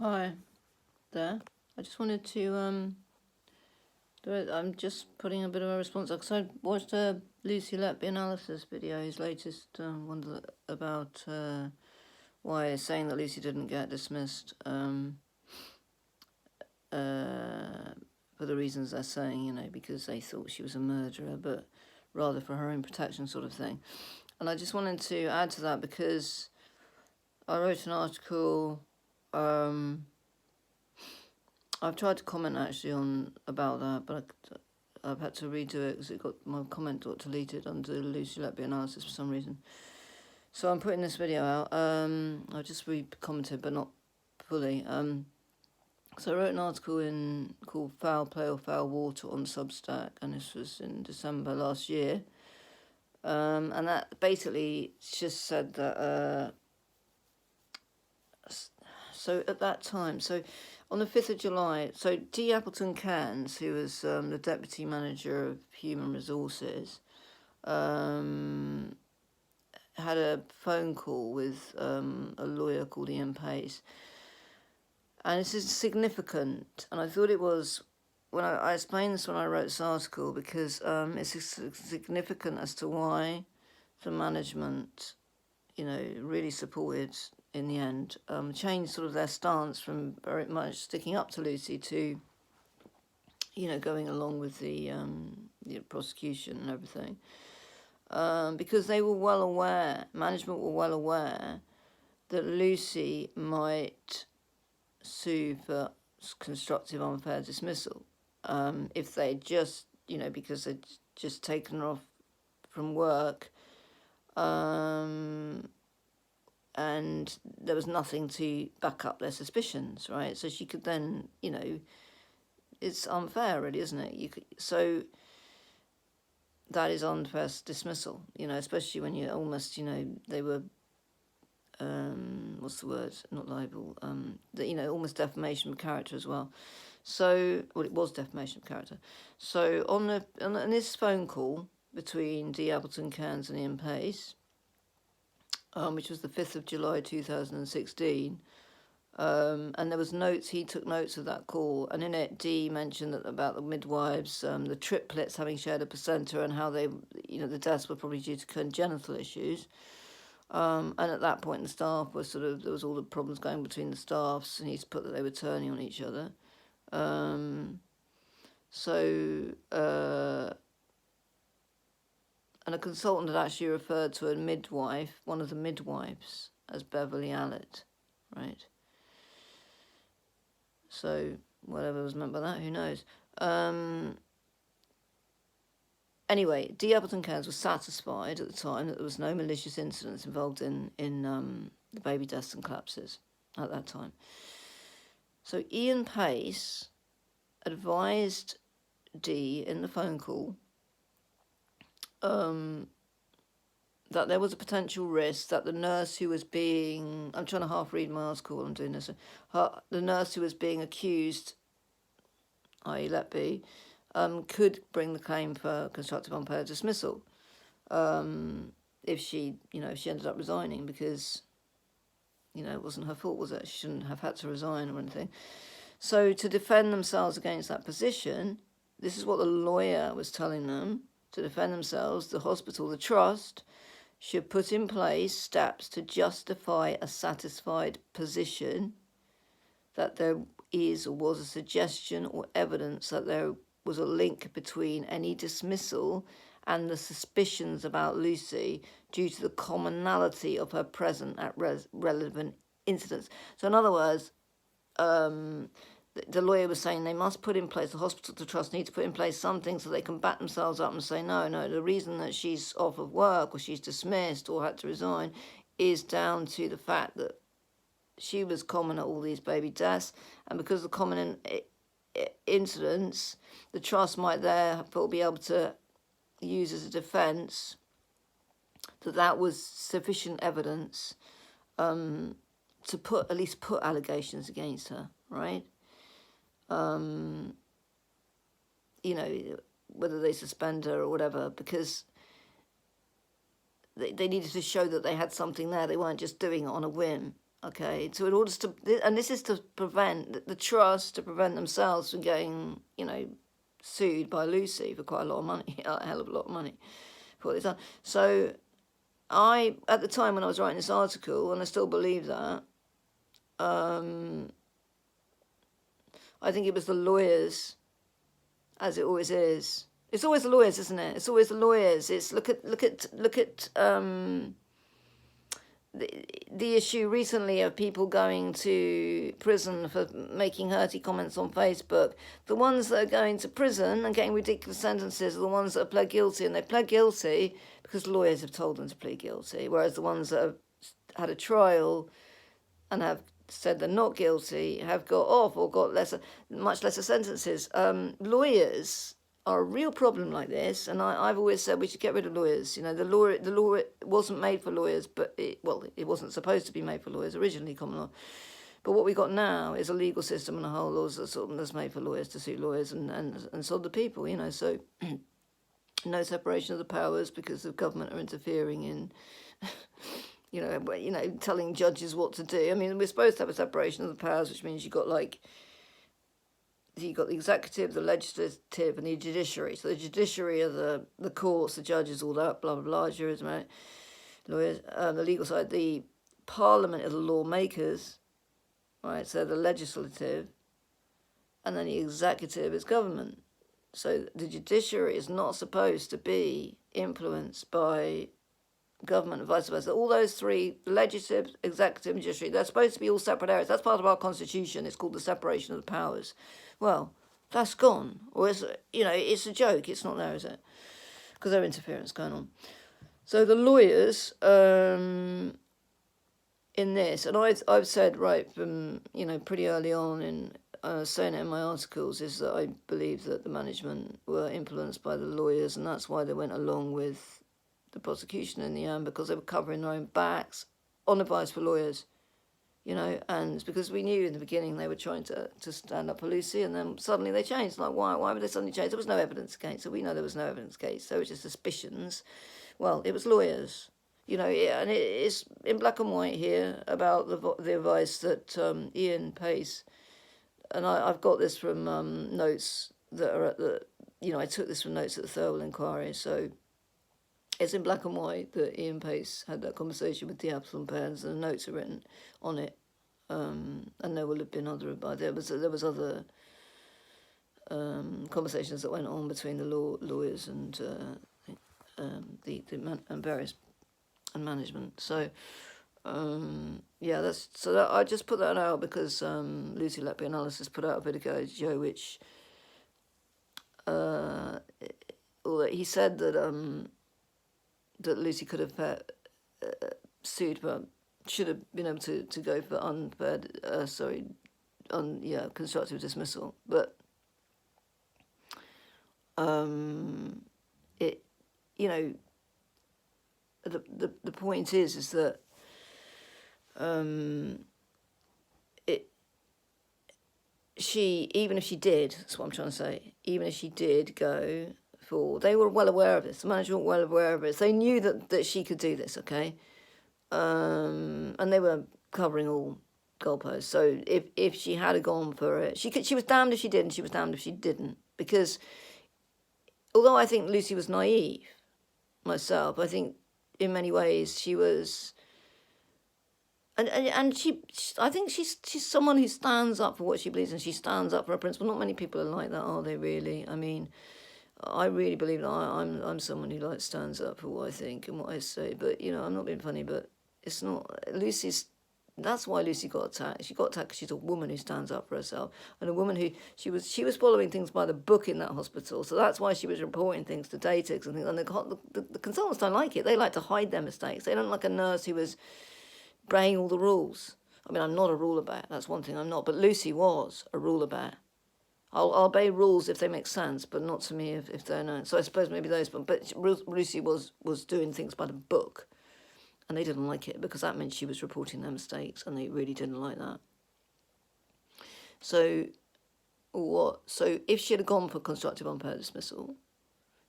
Hi there. I just wanted to I'm just putting a bit of a response because I watched a Lucy Letby Analysis video, his latest one about why saying that Lucy didn't get dismissed for the reasons they're saying, because they thought she was a murderer, but rather for her own protection sort of thing. And I just wanted to add to that because I wrote an article. I've tried to comment actually about that, but I've had to redo it because my comment got deleted under Lucy Letby Analysis for some reason. So I'm putting this video out. I just re-commented, but not fully. So I wrote an article called "Foul Play or Foul Water" on Substack, and this was in December last year. And that basically just said that. So at that time, on the 5th of July, so Dee Appleton Cairns, who was the Deputy Manager of Human Resources, had a phone call with a lawyer called Ian Pace. And this is significant, and I thought it was, when I explained this when I wrote this article, because it's significant as to why the management, really supported, in the end, changed sort of their stance from very much sticking up to Lucy to, going along with the prosecution and everything. Because they were well aware, management were well aware, that Lucy might sue for constructive unfair dismissal if they just, because they'd just taken her off from work, and there was nothing to back up their suspicions, right? So she could then, it's unfair, really, isn't it? So that is unfair dismissal, especially when you almost, they were, what's the word? Not libel, almost defamation of character as well. So, it was defamation of character. So on this phone call between Dee Appleton Cairns and Ian Pace, which was the 5th of July 2016, and there was notes. He took notes of that call, and in it, Dee mentioned about the midwives, the triplets having shared a placenta, and how they, the deaths were probably due to congenital issues. And at that point, the staff were there was all the problems going between the staffs, and he's put that they were turning on each other. And a consultant had actually referred to a midwife, one of the midwives, as Beverly Allett, right? So whatever was meant by that, who knows? Anyway, Dee Appleton Cairns was satisfied at the time that there was no malicious incidents involved in the baby deaths and collapses at that time. So Ian Pace advised Dee in the phone call that there was a potential risk that the nurse who was being, I'm trying to half read my article while I'm doing this, the nurse who was being accused, i.e. Letby, could bring the claim for constructive unfair dismissal if she ended up resigning, because, it wasn't her fault, was it? She shouldn't have had to resign or anything. So to defend themselves against that position, this is what the lawyer was telling them. To defend themselves, the hospital, the trust, should put in place steps to justify a satisfied position that there is or was a suggestion or evidence that there was a link between any dismissal and the suspicions about Lucy due to the commonality of her presence at relevant incidents. So in other words, the lawyer was saying they must put in place, the hospital to trust need to put in place something so they can back themselves up and say, no, the reason that she's off of work or she's dismissed or had to resign is down to the fact that she was common at all these baby deaths, and because of the common incidents, the trust might therefore be able to use as a defence that was sufficient evidence to at least put allegations against her, right? Whether they suspend her or whatever, because they needed to show that they had something there. They weren't just doing it on a whim. Okay, so in order to, and this is to prevent the trust, to prevent themselves from getting, sued by Lucy for quite a lot of money, a hell of a lot of money for what they've done. So at the time when I was writing this article, and I still believe that, I think it was the lawyers, as it always is. It's always the lawyers, isn't it? It's always the lawyers. It's look at the issue recently of people going to prison for making hurty comments on Facebook. The ones that are going to prison and getting ridiculous sentences are the ones that have pled guilty, and they pled guilty because lawyers have told them to plead guilty, whereas the ones that have had a trial and have said they're not guilty have got off or got much lesser sentences. Lawyers are a real problem like this, and I've always said we should get rid of lawyers. The law wasn't made for lawyers, but it wasn't supposed to be made for lawyers originally, common law. But what we got now is a legal system and a whole law that's made for lawyers to suit lawyers and sod the people. So no separation of the powers because the government are interfering in. Telling judges what to do. I mean, we're supposed to have a separation of the powers, which means you've got the executive, the legislative, and the judiciary. So the judiciary are the courts, the judges, all that, blah, blah, blah, juries, lawyers. The legal side, the parliament are the lawmakers, right? So the legislative, and then the executive is government. So the judiciary is not supposed to be influenced by government and vice versa. All those three, legislative, executive, and judiciary, they're supposed to be all separate areas. That's part of our constitution. It's called the separation of the powers. Well, that's gone. Or it's a joke. It's not there, is it? Because there's interference going on. So the lawyers in this, and I've said right from pretty early on in saying it in my articles, is that I believe that the management were influenced by the lawyers, and that's why they went along with the prosecution in the end, because they were covering their own backs on advice for lawyers, and it's because we knew in the beginning they were trying to stand up for Lucy, and then suddenly they changed. Like, why would they suddenly change? There was no evidence against, so we know there was no evidence against, so it was just suspicions. Well, it was lawyers, and it's in black and white here about the advice that Ian Pace, and I've got this from notes that are at the, I took this from notes at the Thirlwell inquiry, so it's in black and white that Ian Pace had that conversation with Dee Appleton Cairns, and the notes are written on it. And there will have been there was other conversations that went on between the lawyers and various and management. So I just put that out because Lucy Letby Analysis put out a video ago, which he said that that Lucy could have sued, but should have been able to go for constructive dismissal. But the point is that even if she did, that's what I'm trying to say, even if she did go for, they were well aware of this, the management were well aware of this, they knew that she could do this, okay? And they were covering all goalposts. So if she had gone for it, she was damned if she did and she was damned if she didn't. Because although I think Lucy was naive myself, I think in many ways she was, and I think she's someone who stands up for what she believes, and she stands up for her principle. Not many people are like that, are they really? I mean, I really believe that I'm someone who stands up for what I think and what I say. But I'm not being funny, but it's not Lucy's. That's why Lucy got attacked. She got attacked because she's a woman who stands up for herself, and a woman who she was following things by the book in that hospital. So that's why she was reporting things to Datix and things. And the consultants don't like it. They like to hide their mistakes. They don't like a nurse who was breaking all the rules. I mean, I'm not a ruler bat. That's one thing I'm not. But Lucy was a ruler bat. I'll obey rules if they make sense, but not to me if they're not. So I suppose maybe those. But Lucy was doing things by the book. And they didn't like it because that meant she was reporting their mistakes, and they really didn't like that. So if she had gone for constructive unfair dismissal,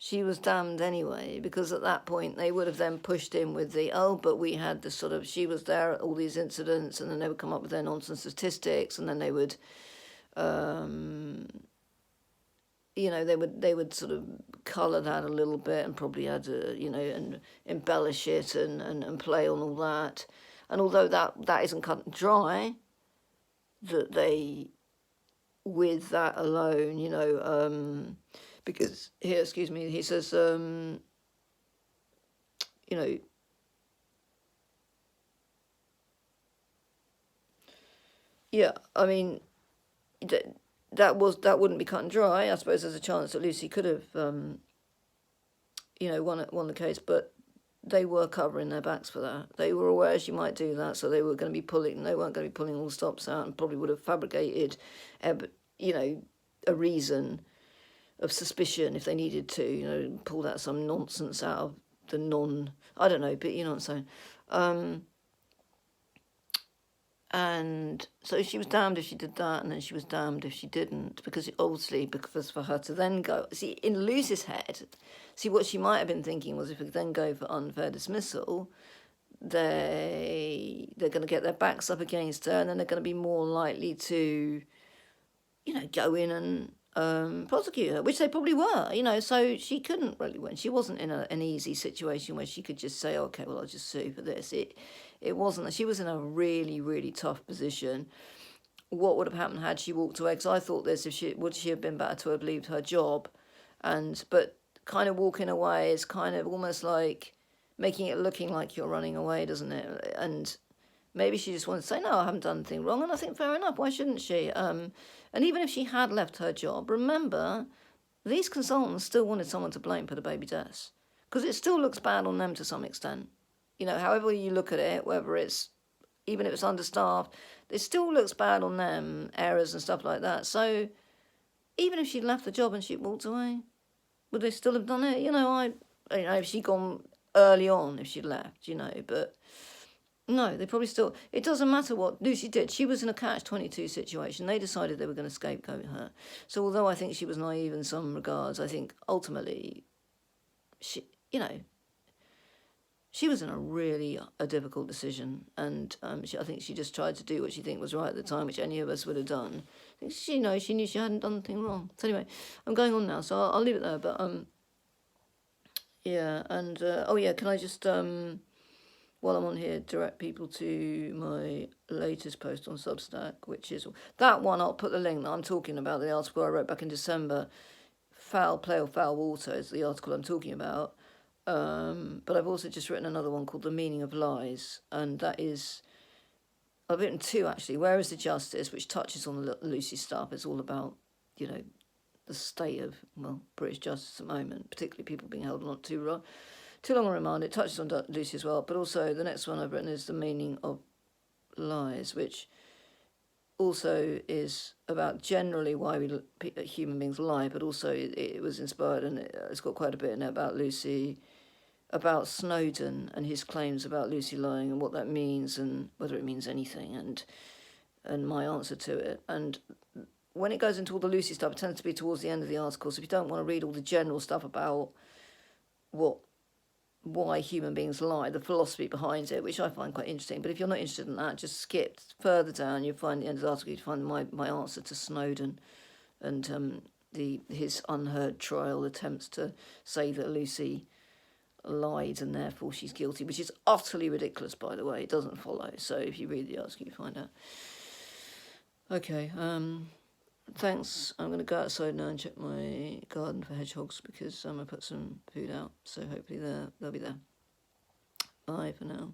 she was damned anyway, because at that point they would have then pushed in with the, oh, but we had this sort of, she was there at all these incidents, and then they would come up with their nonsense statistics, and then they would, you know, they would sort of colour that a little bit and probably add, you know, and embellish it and play on all that. And although that isn't cut and dry, that they, with that alone, you know, because here, excuse me, he says, you know, yeah, I mean, that wouldn't be cut and dry. I suppose there's a chance that Lucy could have, you know, won the case, but they were covering their backs for that. They were aware she might do that, so they were going to be pulling. They weren't going to be pulling all the stops out, and probably would have fabricated, you know, a reason of suspicion if they needed to, you know, pulled out some nonsense out of the I don't know, but you know what I'm saying. And so she was damned if she did that, and then she was damned if she didn't, because for her to then go, see, in Lucy's head, see, what she might have been thinking was, if we then go for unfair dismissal, they're going to get their backs up against her, and then they're going to be more likely to, you know, go in and prosecute her, which they probably were, you know, so she couldn't really win. She wasn't in an easy situation where she could just say, okay, well, I'll just sue for this. It wasn't. She was in a really, really tough position. What would have happened had she walked away? Because I thought this, would she have been better to have left her job? But kind of walking away is kind of almost like making it looking like you're running away, doesn't it? And maybe she just wanted to say, no, I haven't done anything wrong. And I think fair enough. Why shouldn't she? And even if she had left her job, remember, these consultants still wanted someone to blame for the baby deaths, because it still looks bad on them to some extent. You know, however you look at it, whether it's, even if it's understaffed, it still looks bad on them, errors and stuff like that. So even if she'd left the job and she'd walked away, would they still have done it? You know, if she'd gone early on, if she'd left, you know, but no, they probably still, it doesn't matter what Lucy did. She was in a catch-22 situation. They decided they were going to scapegoat her. So although I think she was naive in some regards, I think ultimately, she, you know, she was in a difficult decision, and I think she just tried to do what she think was right at the time, which any of us would have done. I think she knew she hadn't done anything wrong. So anyway, I'm going on now, so I'll leave it there. But yeah, and oh yeah, can I just while I'm on here, direct people to my latest post on Substack, which is that one. I'll put the link that I'm talking about, the article I wrote back in December. Foul play or foul water is the article I'm talking about. But I've also just written another one called The Meaning of Lies, and that is, I've written two actually. Where is the Justice, which touches on the Lucy stuff. It's all about, you know, the state of, well, British justice at the moment, particularly people being held not too long on remand. It touches on Lucy as well, but also the next one I've written is The Meaning of Lies, which also is about generally why human beings lie, but also it was inspired, and it's got quite a bit in it about Lucy, about Snowden and his claims about Lucy lying and what that means and whether it means anything, and my answer to it. And when it goes into all the Lucy stuff, it tends to be towards the end of the article. So if you don't want to read all the general stuff about why human beings lie, the philosophy behind it, which I find quite interesting, but if you're not interested in that, just skip further down. You'll find the end of the article, you find my answer to Snowden and his unheard trial attempts to say that Lucy lied and therefore she's guilty, which is utterly ridiculous, by the way. It doesn't follow. So if you read the article, you find out. Okay, thanks. I'm going to go outside now and check my garden for hedgehogs, because I put some food out, so hopefully they'll be there. Bye for now.